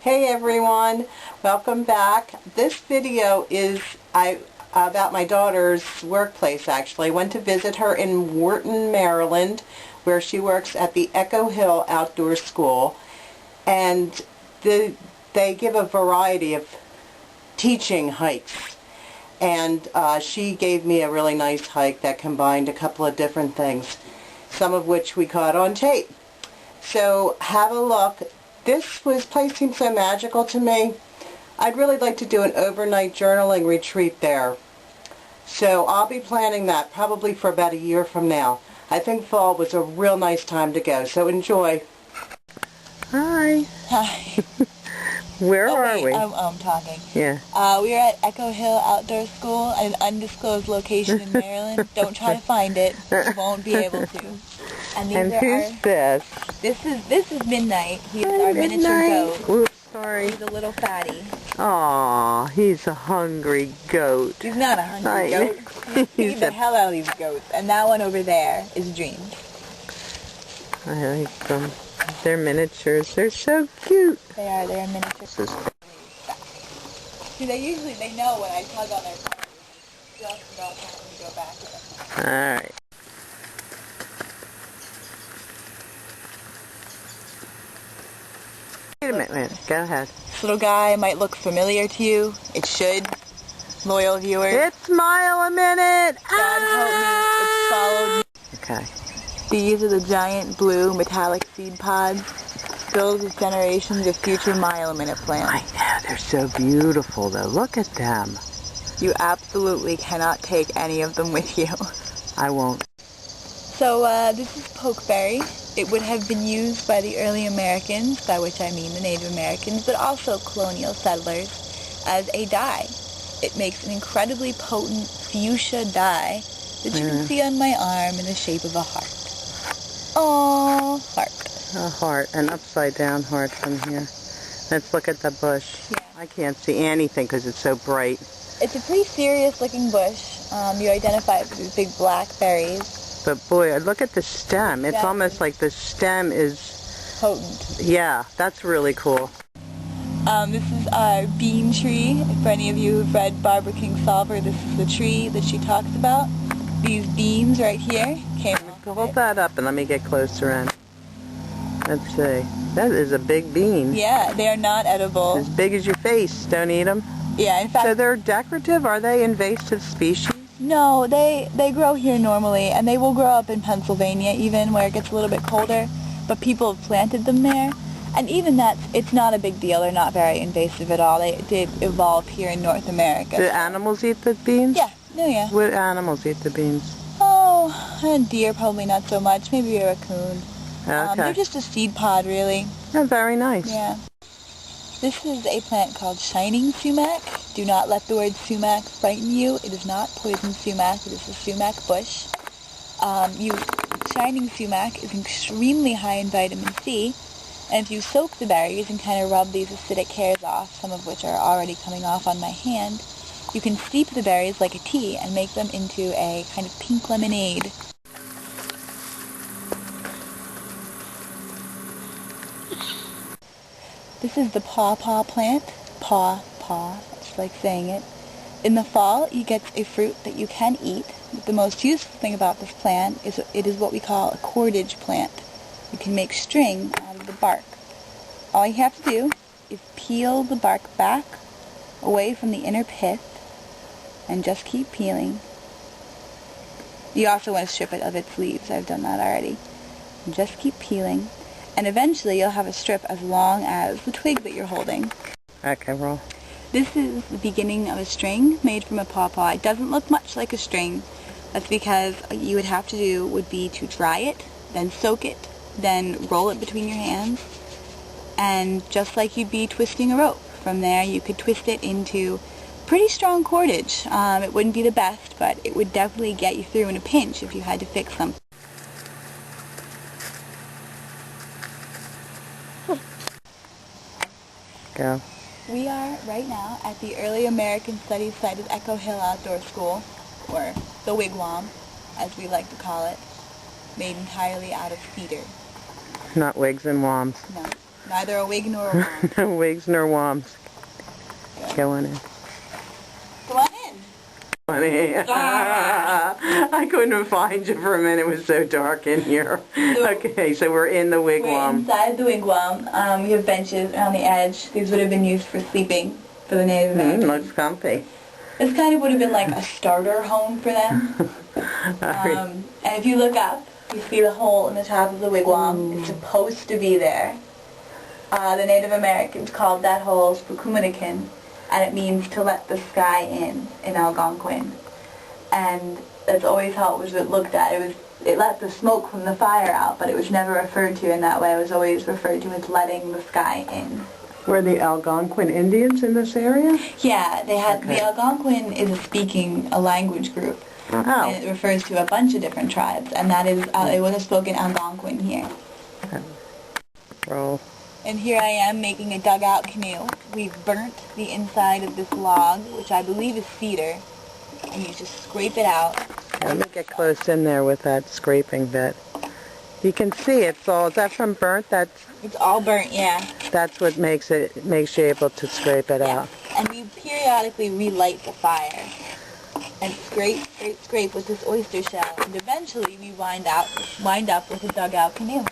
Hey everyone, welcome back. This video is about my daughter's workplace actually. I went to visit her in Wharton, Maryland, where she works at the Echo Hill Outdoor School, and they give a variety of teaching hikes, and she gave me a really nice hike that combined a couple of different things, some of which we caught on tape. So have a look. This place seems so magical to me. I'd really like to do an overnight journaling retreat there. So I'll be planning that probably for about a year from now. I think fall was a real nice time to go, so enjoy. Hi. Hi. Where are we? I'm talking. Yeah. We are at Echo Hill Outdoor School at an undisclosed location in Maryland. Don't try to find it. You won't be able to. And who's this? This is Midnight. He's our miniature goat. Oops, sorry. He's a little fatty. Aw, he's a hungry goat. He's not a hungry goat. He feed the hell out of these goats. And that one over there is Dreams. I like them. They're miniatures. They're so cute. They are. They're miniatures. See, they know when I tug on their toes. Just about time to go back to them. Alright. Wait a minute. Go ahead. This little guy might look familiar to you. It should. Loyal viewers. It's mile a minute. God help me. It's followed me. Okay. These are the giant blue metallic seed pods filled with generations of future mile-a-minute plants. I know. They're so beautiful, though. Look at them. You absolutely cannot take any of them with you. I won't. So this is pokeberry. It would have been used by the early Americans, by which I mean the Native Americans, but also colonial settlers, as a dye. It makes an incredibly potent fuchsia dye that you can see on my arm in the shape of a heart. Oh, heart. A heart, an upside down heart from here. Let's look at the bush. Yeah. I can't see anything because it's so bright. It's a pretty serious looking bush. You identify it with these big black berries. But boy, look at the stem. It's almost like the stem is potent. Yeah, that's really cool. This is our bean tree. For any of you who've read Barbara Kingsolver, this is the tree that she talks about. These beans right here came off of Hold it. that up and let me get closer in. Let's see. That is a big bean. Yeah, they are not edible. As big as your face. Don't eat them. Yeah, in fact. So they're decorative? Are they invasive species? No, they grow here normally, and they will grow up in Pennsylvania even, where it gets a little bit colder. But people have planted them there. And even that, it's not a big deal. They're not very invasive at all. They did evolve here in North America. Do animals eat the beans? Yeah. Oh, yeah. What animals eat the beans? Oh, a deer probably not so much. Maybe a raccoon. Okay. They're just a seed pod, really. Oh, very nice. Yeah. This is a plant called shining sumac. Do not let the word sumac frighten you. It is not poison sumac. It is a sumac bush. Shining sumac is extremely high in vitamin C. And if you soak the berries and kind of rub these acidic hairs off, some of which are already coming off on my hand, you can steep the berries like a tea and make them into a kind of pink lemonade. This is the pawpaw plant. Paw, it's like saying it. In the fall, you get a fruit that you can eat. The most useful thing about this plant is it is what we call a cordage plant. You can make string out of the bark. All you have to do is peel the bark back away from the inner pith and just keep peeling. You also want to strip it of its leaves. I've done that already. And just keep peeling, and eventually you'll have a strip as long as the twig that you're holding. Okay, roll. This is the beginning of a string made from a pawpaw. It doesn't look much like a string. That's because what you would have to do would be to dry it, then soak it, then roll it between your hands, and just like you'd be twisting a rope. From there you could twist it into pretty strong cordage. It wouldn't be the best, but it would definitely get you through in a pinch if you had to fix something. Go. We are right now at the Early American Studies site of Echo Hill Outdoor School, or the Wigwam, as we like to call it, made entirely out of cedar. Not wigs and woms. No. Neither a wig nor a wand. No wigs nor woms. Go on in. Come on in. I couldn't find you for a minute. It was so dark in here. Okay, so we're in the We're wigwam. inside the wigwam. We have benches on the edge. These would have been used for sleeping for the Native Americans. Looks comfy. This kind of would have been like a starter home for them. And if you look up, you see the hole in the top of the wigwam. It's supposed to be there. The Native Americans called that hole Spukuminikin, and it means to let the sky in Algonquin. And that's always how it was looked at. It let the smoke from the fire out, but it was never referred to in that way. It was always referred to as letting the sky in. Were the Algonquin Indians in this area? Yeah, they had. Okay. The Algonquin is a language group. Oh. And it refers to a bunch of different tribes, and that is, it would have spoken Algonquin here. Roll. And here I am making a dugout canoe. We've burnt the inside of this log, which I believe is cedar, and you just scrape it out. Let me get close in there with that scraping bit. You can see it's all, is that from burnt? It's all burnt, yeah. That's what makes you able to scrape it out. And we periodically relight the fire. And scrape with this oyster shell. And eventually we wind up with a dugout canoe.